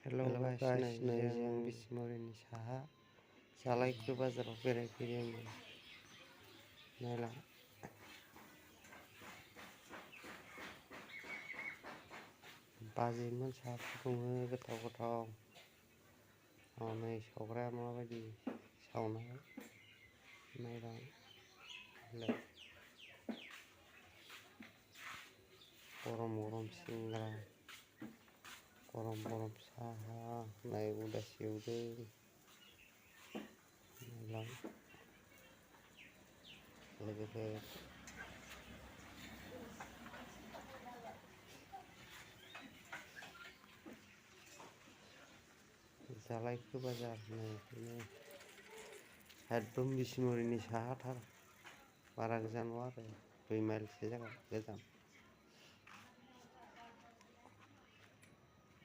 हेल' guys नै जों बिसमुरिनि साहा जालायखो बाजाराव बेरायफैदोंमोन। नायलां बाजैमोन साहा फुदुङो गोथाव गोथाव। हनै सावग्राया माबायदि सावनाय नायलां गरम गरम सिंग्रा गरम गरम साहा नै उदासि एवदों नायलां लोगोफोर। जालायखो बाजार नै बेनो एकदम बिसमुरिनि साहाथार बारा गोजान नङा आरो 2 माइलसो जागोन गोजान।